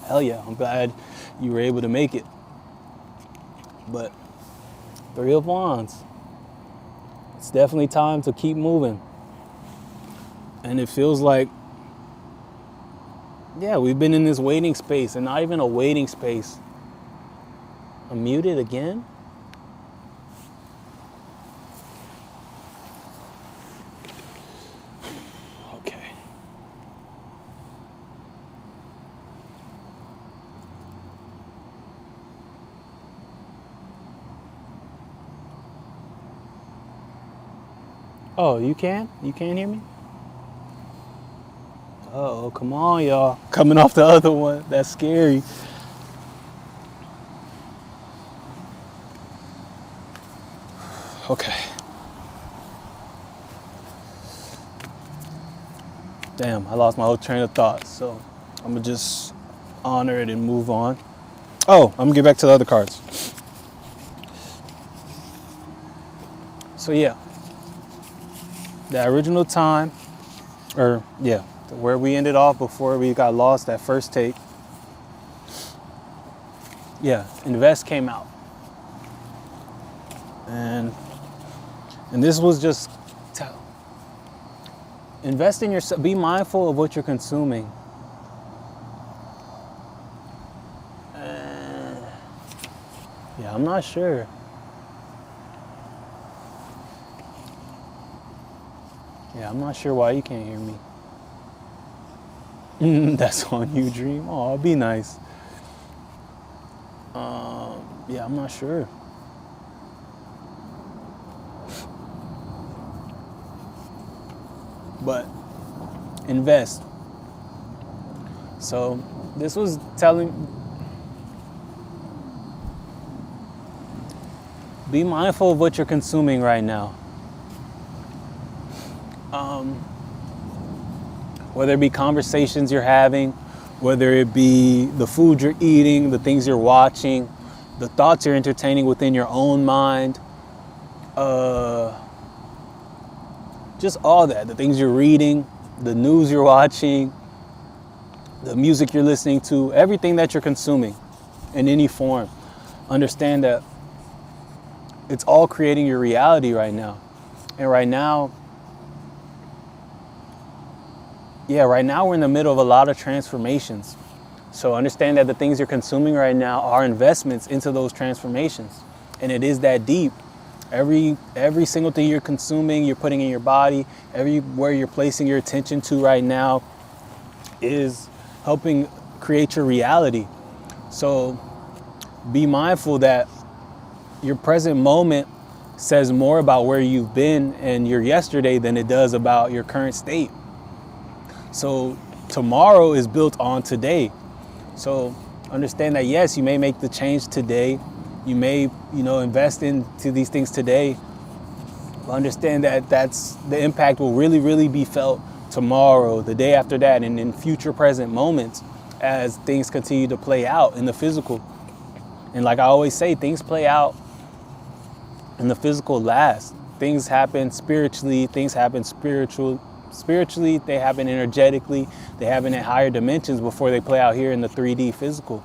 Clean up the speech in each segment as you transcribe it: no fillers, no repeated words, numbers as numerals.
hell yeah, I'm glad you were able to make it. But Three of Wands, it's definitely time to keep moving. And it feels like, yeah, we've been in this waiting space, and not even a waiting space. I'm muted again? Okay. Oh, you can? You can't hear me? Oh, come on, y'all. Coming off the other one. That's scary. Okay. Damn, I lost my whole train of thought. So I'm going to just honor it and move on. Oh, I'm going to get back to the other cards. So yeah, the original time, or yeah, where we ended off before we got lost, that first take. Yeah, invest came out. And this was just, invest in yourself. Be mindful of what you're consuming. Yeah, I'm not sure. Yeah, I'm not sure why you can't hear me. That's on you, Dream. Oh, be nice. Yeah, I'm not sure. But invest. So this was telling, be mindful of what you're consuming right now. Whether it be conversations you're having, whether it be the food you're eating, the things you're watching, the thoughts you're entertaining within your own mind, just all that, the things you're reading, the news you're watching, the music you're listening to, everything that you're consuming in any form. Understand that it's all creating your reality right now. And right now we're in the middle of a lot of transformations. So understand that the things you're consuming right now are investments into those transformations. And it is that deep. Every single thing you're consuming, you're putting in your body, everywhere you're placing your attention to right now is helping create your reality. So be mindful that your present moment says more about where you've been and your yesterday than it does about your current state. So tomorrow is built on today. So understand that, yes, you may make the change today. You may, invest into these things today. But understand that the impact will really, really be felt tomorrow, the day after that, and in future present moments as things continue to play out in the physical. And like I always say, things play out in the physical last. Things happen spiritually, spiritually, they happen energetically, they happen in higher dimensions before they play out here in the 3D physical.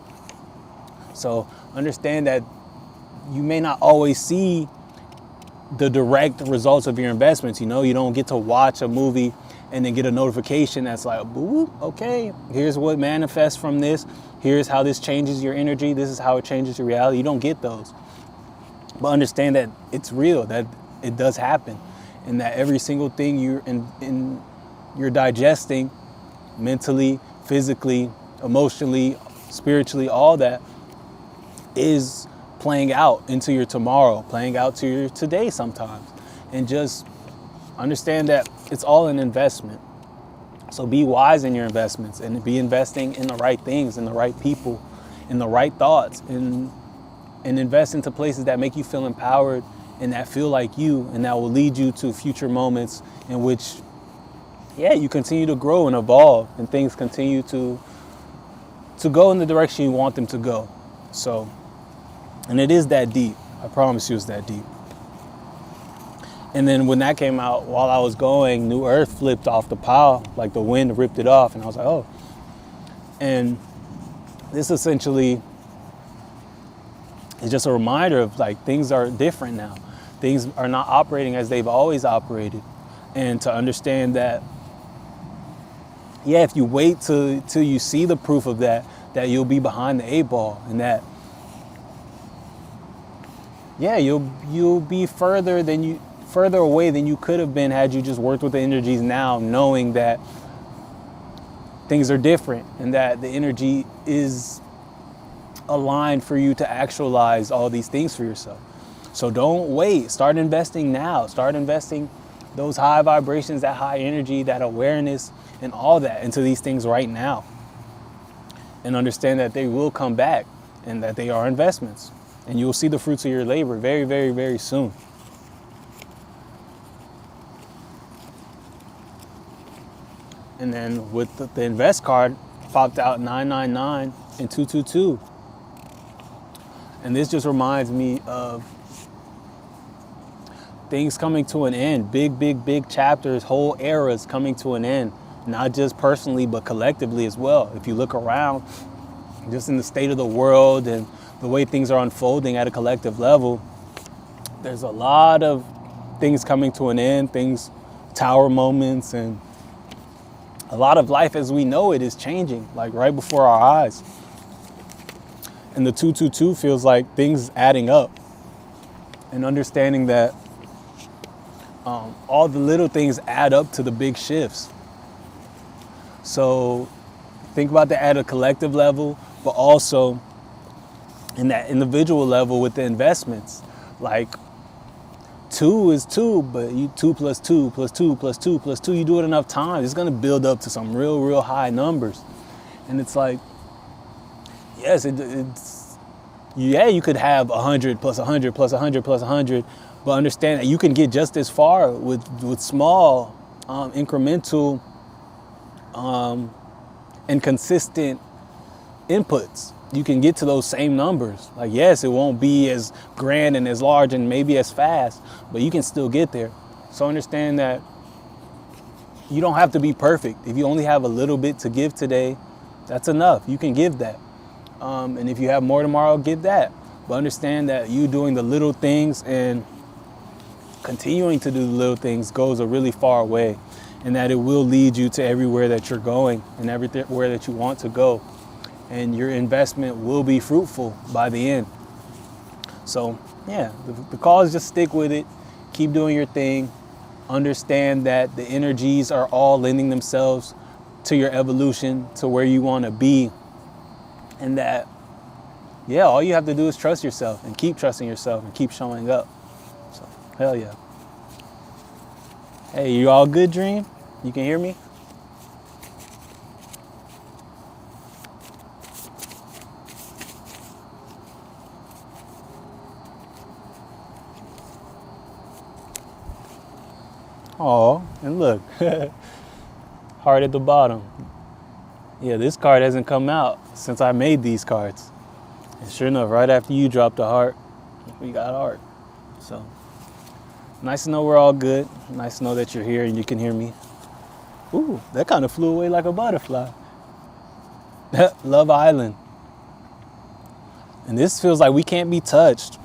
So understand that you may not always see the direct results of your investments. You don't get to watch a movie and then get a notification that's like, boop, okay, here's what manifests from this. Here's how this changes your energy. This is how it changes your reality. You don't get those. But understand that it's real, that it does happen. And that every single thing you're digesting mentally, physically, emotionally, spiritually, all that is playing out into your tomorrow, playing out to your today sometimes. And just understand that it's all an investment. So be wise in your investments and be investing in the right things, in the right people, in the right thoughts, and invest into places that make you feel empowered and that feel like you, and that will lead you to future moments in which, you continue to grow and evolve and things continue to go in the direction you want them to go. So, and it is that deep. I promise you it's that deep. And then when that came out, while I was going, New Earth flipped off the pile, like the wind ripped it off, and I was like, oh. And this essentially is just a reminder of like things are different now. Things are not operating as they've always operated. And to understand that, yeah, if you wait till you see the proof of that, that you'll be behind the 8 ball, and that, yeah, you'll be further away than you could have been had you just worked with the energies now, knowing that things are different and that the energy is aligned for you to actualize all these things for yourself. So don't wait. Start investing now. Start investing those high vibrations, that high energy, that awareness, and all that into these things right now. And understand that they will come back and that they are investments. And you'll see the fruits of your labor very, very, very soon. And then with the invest card, popped out 999 and 222. And this just reminds me of things coming to an end, big chapters, whole eras coming to an end, not just personally, but collectively as well. If you look around, just in the state of the world and the way things are unfolding at a collective level, there's a lot of things coming to an end, tower moments, and a lot of life as we know it is changing, like right before our eyes. And the 222 feels like things adding up and understanding that all the little things add up to the big shifts. So think about that at a collective level, but also in that individual level with the investments. Like 2 is 2, but 2 plus 2 plus 2 plus 2 plus 2, you do it enough times, it's gonna build up to some real high numbers. And it's like, yes, you could have 100 plus 100 plus 100 plus 100, but understand that you can get just as far with small, incremental, and consistent inputs. You can get to those same numbers. Like, yes, it won't be as grand and as large and maybe as fast, but you can still get there. So understand that you don't have to be perfect. If you only have a little bit to give today, that's enough. You can give that. And if you have more tomorrow, give that. But understand that you doing the little things and continuing to do the little things goes a really far way, and that it will lead you to everywhere that you're going and everywhere that you want to go. And your investment will be fruitful by the end. So yeah, the call is just stick with it. Keep doing your thing. Understand that the energies are all lending themselves to your evolution, to where you want to be. And that, yeah, all you have to do is trust yourself and keep trusting yourself and keep showing up. So, hell yeah. Hey, you all good, Dream? You can hear me? Oh, and look, heart at the bottom. Yeah, this card hasn't come out since I made these cards. And sure enough, right after you dropped the heart, we got heart. So, nice to know we're all good. Nice to know that you're here and you can hear me. Ooh, that kind of flew away like a butterfly. Love Island. And this feels like we can't be touched.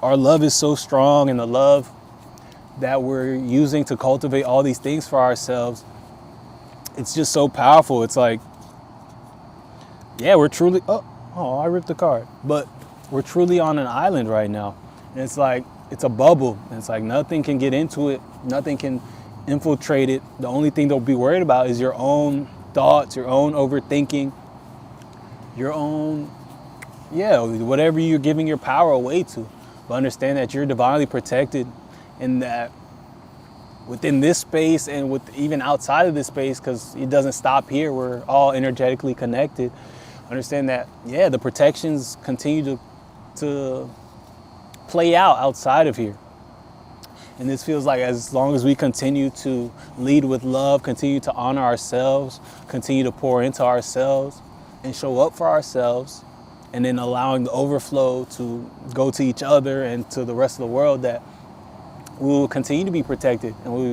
Our love is so strong, and the love that we're using to cultivate all these things for ourselves, it's just so powerful. It's like, yeah, we're truly, I ripped the card. But we're truly on an island right now. And it's like, it's a bubble. And it's like nothing can get into it. Nothing can infiltrate it. The only thing they'll be worried about is your own thoughts, your own overthinking, your own, whatever you're giving your power away to. But understand that you're divinely protected, and that within this space and with even outside of this space, because it doesn't stop here, we're all energetically connected. Understand that, the protections continue to play out outside of here. And this feels like as long as we continue to lead with love, continue to honor ourselves, continue to pour into ourselves and show up for ourselves, and then allowing the overflow to go to each other and to the rest of the world, that we will continue to be protected, and we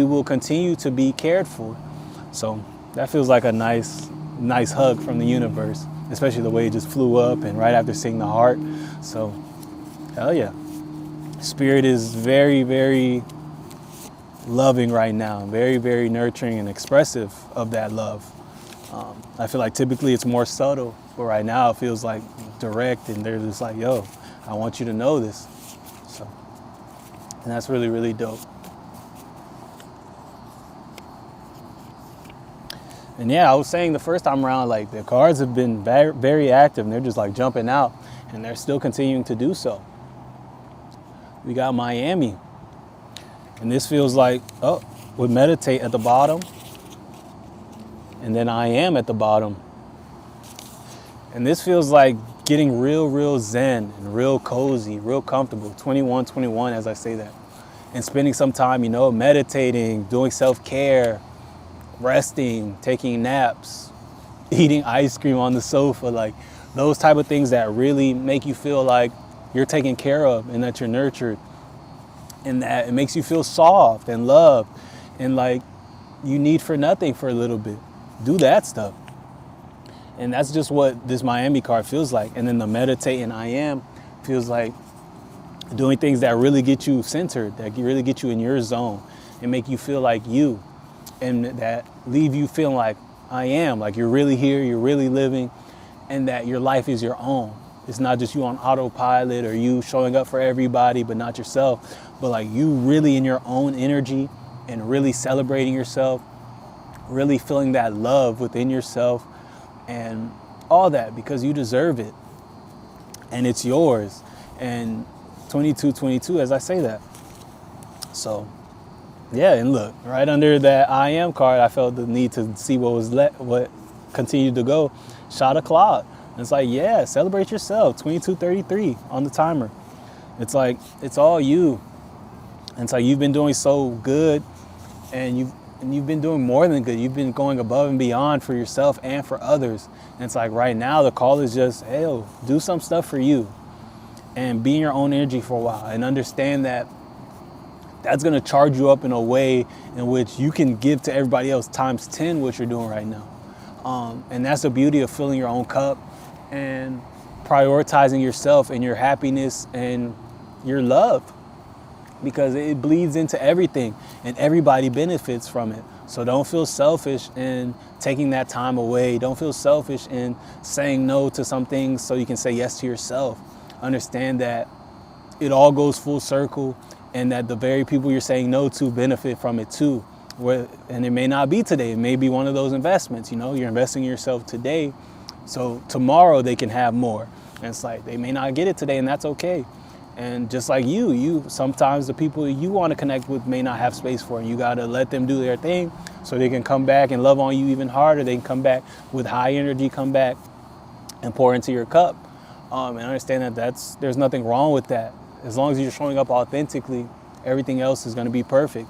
will continue to be cared for. So that feels like a nice nice hug from the universe, especially the way it just flew up and right after seeing the heart. So, hell yeah. Spirit is very, very loving right now, very, very nurturing and expressive of that love. I feel like typically it's more subtle, but right now it feels like direct, and they're just like, yo, I want you to know this. So, and that's really, really dope. And yeah, I was saying the first time around, like the cards have been very, very active, and they're just like jumping out, and they're still continuing to do so. We got Miami, and this feels like, oh, we meditate at the bottom, and then I am at the bottom. And this feels like getting real, real zen and real cozy, real comfortable, 21, as I say that. And spending some time, meditating, doing self-care, resting, taking naps, eating ice cream on the sofa, like those type of things that really make you feel like you're taken care of and that you're nurtured, and that it makes you feel soft and loved and like you need for nothing for a little bit. Do that stuff. And that's just what this Miami card feels like. And then the meditate and I am feels like doing things that really get you centered, that really get you in your zone and make you feel like you, and that leave you feeling like I am, like you're really here, you're really living, and that your life is your own. It's not just you on autopilot or you showing up for everybody but not yourself, but like you really in your own energy and really celebrating yourself, really feeling that love within yourself and all that, because you deserve it and it's yours. And 22 as I say that. So yeah, and look, right under that I am card, I felt the need to see what continued to go. Shot o'clock. And it's like, yeah, celebrate yourself. 22:33 on the timer. It's like, it's all you. And it's like you've been doing so good, and you've been doing more than good. You've been going above and beyond for yourself and for others. And it's like right now the call is just, hey, do some stuff for you and be in your own energy for a while, and understand that that's going to charge you up in a way in which you can give to everybody else times 10 what you're doing right now. And that's the beauty of filling your own cup and prioritizing yourself and your happiness and your love, because it bleeds into everything and everybody benefits from it. So don't feel selfish in taking that time away. Don't feel selfish in saying no to some things so you can say yes to yourself. Understand that it all goes full circle, and that the very people you're saying no to benefit from it too. And it may not be today. It may be one of those investments. You're investing in yourself today, so tomorrow they can have more. And it's like they may not get it today, and that's okay. And just like you sometimes the people you want to connect with may not have space for, and you got to let them do their thing so they can come back and love on you even harder. They can come back with high energy, come back and pour into your cup. And understand that there's nothing wrong with that. As long as you're showing up authentically, everything else is going to be perfect.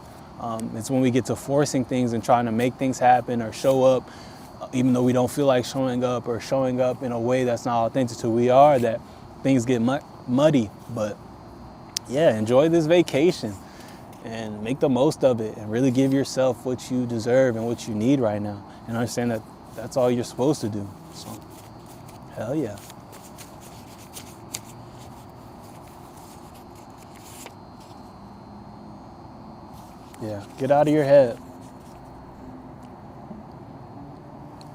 It's when we get to forcing things and trying to make things happen or show up, even though we don't feel like showing up, or showing up in a way that's not authentic to who we are, that things get muddy. But yeah, enjoy this vacation and make the most of it, and really give yourself what you deserve and what you need right now, and understand that that's all you're supposed to do. So, hell yeah. Yeah, get out of your head.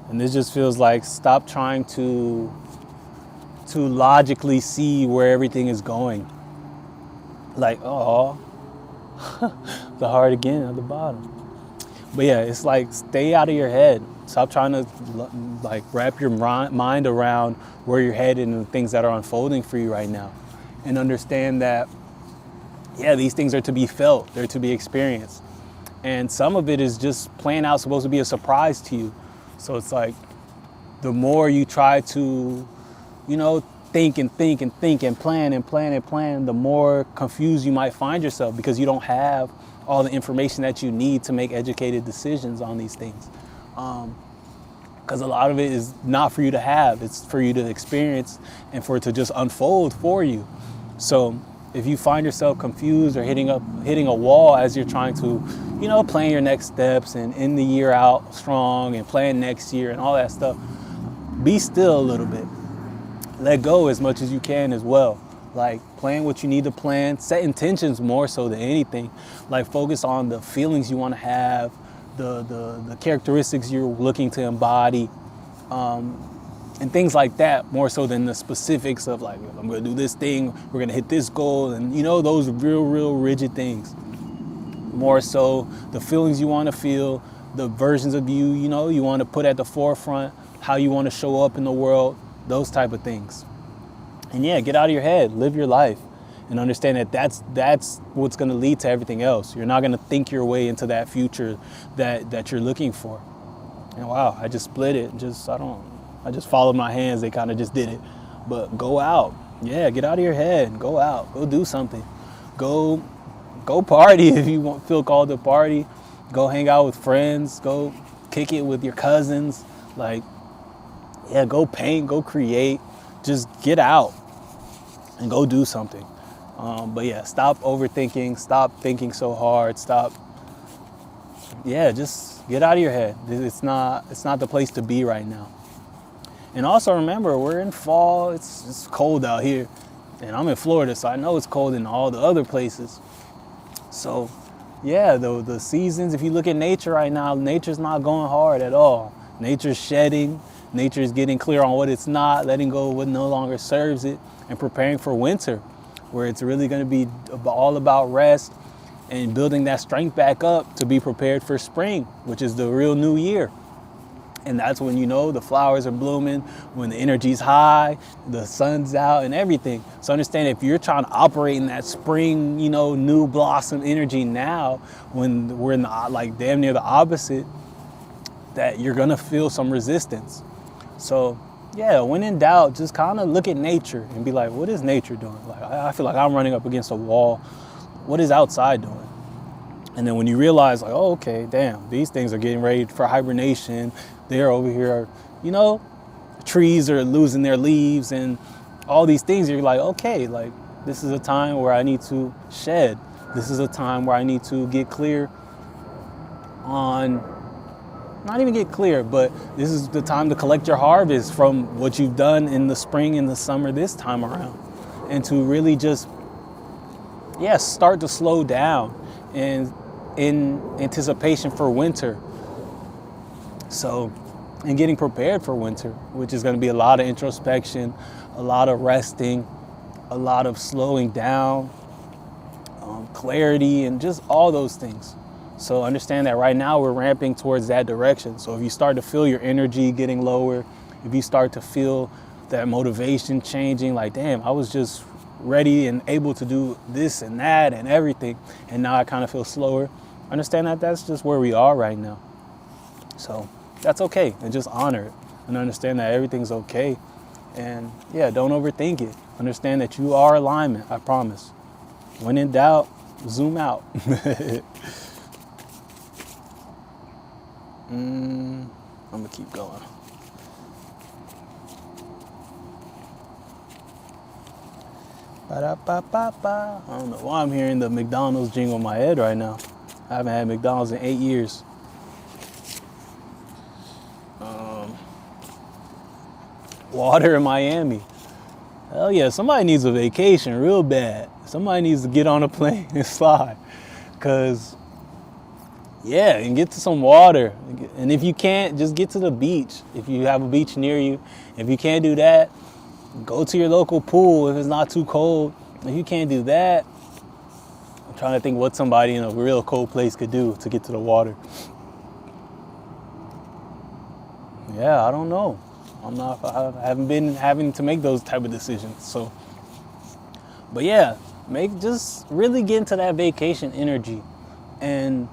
And this just feels like stop trying to logically see where everything is going. Like, oh, the heart again at the bottom. But yeah, it's like stay out of your head. Stop trying to like wrap your mind around where you're headed and the things that are unfolding for you right now. And understand that, yeah, these things are to be felt, they're to be experienced. And some of it is just plain out supposed to be a surprise to you. So it's like the more you try to, think and plan, the more confused you might find yourself, because you don't have all the information that you need to make educated decisions on these things. Because a lot of it is not for you to have, it's for you to experience and for it to just unfold for you. So if you find yourself confused or hitting a wall as you're trying to, plan your next steps and end the year out strong and plan next year and all that stuff, be still a little bit. Let go as much as you can as well. Like, plan what you need to plan, set intentions more so than anything. Like, focus on the feelings you want to have, the characteristics you're looking to embody, and things like that, more so than the specifics of like, I'm going to do this thing, we're going to hit this goal, and those real rigid things. More so the feelings you want to feel, the versions of you, you want to put at the forefront, how you want to show up in the world, those type of things. And yeah, get out of your head, live your life, and understand that that's what's going to lead to everything else. You're not going to think your way into that future that you're looking for. And wow, I just split it. I just followed my hands. They kind of just did it. But go out. Yeah, get out of your head. Go out. Go do something. Go party if you feel called to party. Go hang out with friends. Go kick it with your cousins. Like, yeah, go paint. Go create. Just get out and go do something. But yeah, stop overthinking. Stop thinking so hard. Just get out of your head. It's not the place to be right now. And also remember, we're in fall. It's cold out here, and I'm in Florida, so I know it's cold in all the other places. So yeah, the seasons, if you look at nature right now, nature's not going hard at all. Nature's shedding. Nature's getting clear on what it's not, letting go of what no longer serves it, and preparing for winter, where it's really going to be all about rest and building that strength back up to be prepared for spring, which is the real new year. And that's when the flowers are blooming, when the energy's high, the sun's out and everything. So understand, if you're trying to operate in that spring, new blossom energy now, when we're in damn near the opposite, that you're gonna feel some resistance. So yeah, when in doubt, just kind of look at nature and be like, what is nature doing? Like, I feel like I'm running up against a wall. What is outside doing? And then when you realize, like, oh, okay, damn, these things are getting ready for hibernation. They're over here, trees are losing their leaves and all these things. You're like, okay, like, this is a time where I need to shed. This is a time where I need to get clear on, not even get clear, but this is the time to collect your harvest from what you've done in the spring and the summer this time around. And to really just, start to slow down and in anticipation for winter. So, and getting prepared for winter, which is going to be a lot of introspection, a lot of resting, a lot of slowing down, clarity, and just all those things. So understand that right now we're ramping towards that direction. So if you start to feel your energy getting lower, if you start to feel that motivation changing, like, damn, I was just ready and able to do this and that and everything, and now I kind of feel slower, understand that that's just where we are right now. So that's okay, and just honor it and understand that everything's okay. And don't overthink it. Understand that you are alignment, I promise. When in doubt, zoom out. I'm gonna keep going. Ba-da-ba-ba-ba. I don't know why I'm hearing the McDonald's jingle in my head right now. I haven't had McDonald's in 8 years. Water in Miami. Hell yeah, somebody needs a vacation real bad. Somebody needs to get on a plane and fly. Cause and get to some water. And if you can't, just get to the beach. If you have a beach near you. If you can't do that, go to your local pool if it's not too cold. If you can't do that, I'm trying to think what somebody in a real cold place could do to get to the water. I don't know. I haven't been having to make those type of decisions. So, but just really get into that vacation energy and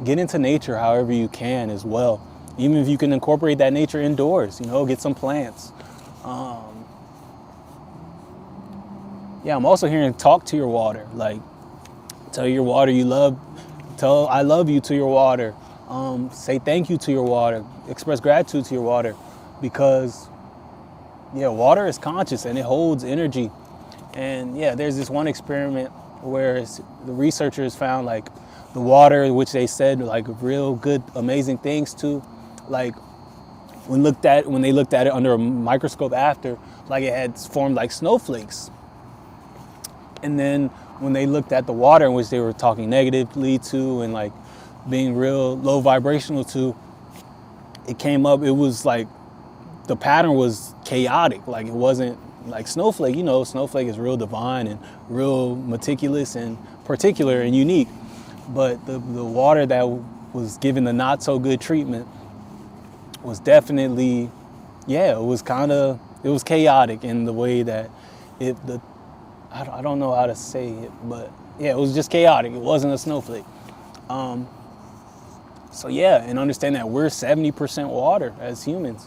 get into nature however you can as well. Even if you can incorporate that nature indoors, get some plants. I'm also hearing talk to your water. Like, tell your water you love, tell I love you to your water. Say thank you to your water. Express gratitude to your water. Because, water is conscious and it holds energy. And yeah, there's this one experiment where the researchers found like the water, which they said like real good, amazing things to, like when they looked at it under a microscope after, like it had formed like snowflakes. And then when they looked at the water in which they were talking negatively to and like being real low vibrational to, it came up, it was like the pattern was chaotic. Like it wasn't like snowflake, snowflake is real divine and real meticulous and particular and unique. But the water that was given the not so good treatment was definitely, it was chaotic in the way that I don't know how to say it, but yeah, it was just chaotic. It wasn't a snowflake. So yeah, and understand that we're 70% water as humans.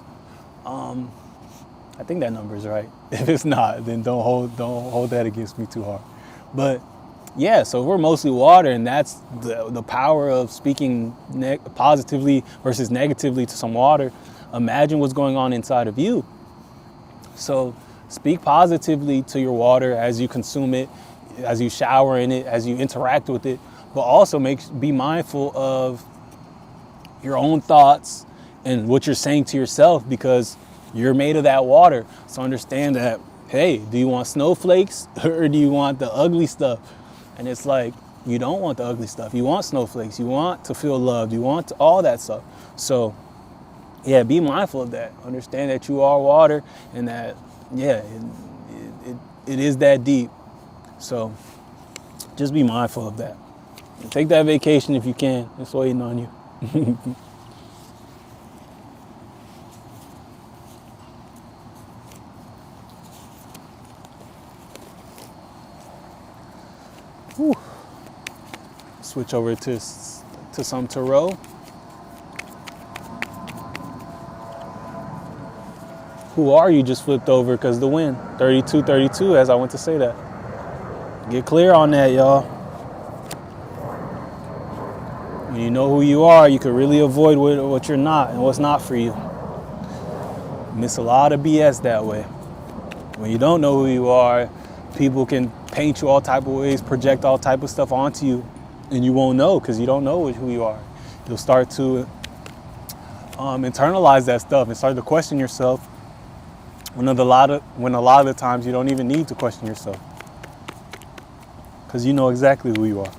I think that number is right. If it's not, then don't hold that against me too hard. But yeah, so we're mostly water, and that's the power of speaking positively versus negatively to some water. Imagine what's going on inside of you. So speak positively to your water as you consume it, as you shower in it, as you interact with it, but also be mindful of your own thoughts and what you're saying to yourself, because you're made of that water. So understand that, hey, do you want snowflakes or do you want the ugly stuff? And it's like, you don't want the ugly stuff. You want snowflakes. You want to feel loved. You want all that stuff. So yeah, be mindful of that. Understand that you are water, and that, it is that deep. So just be mindful of that. And take that vacation if you can. It's waiting on you. Whew. Switch over to some tarot. Who are you just flipped over because the wind. 32, as I went to say that. Get clear on that, y'all. When you know who you are, you can really avoid what you're not and what's not for you. Miss a lot of BS that way. When you don't know who you are, people can paint you all type of ways, project all type of stuff onto you, and you won't know because you don't know who you are. You'll start to internalize that stuff and start to question yourself when a lot of the times you don't even need to question yourself because you know exactly who you are.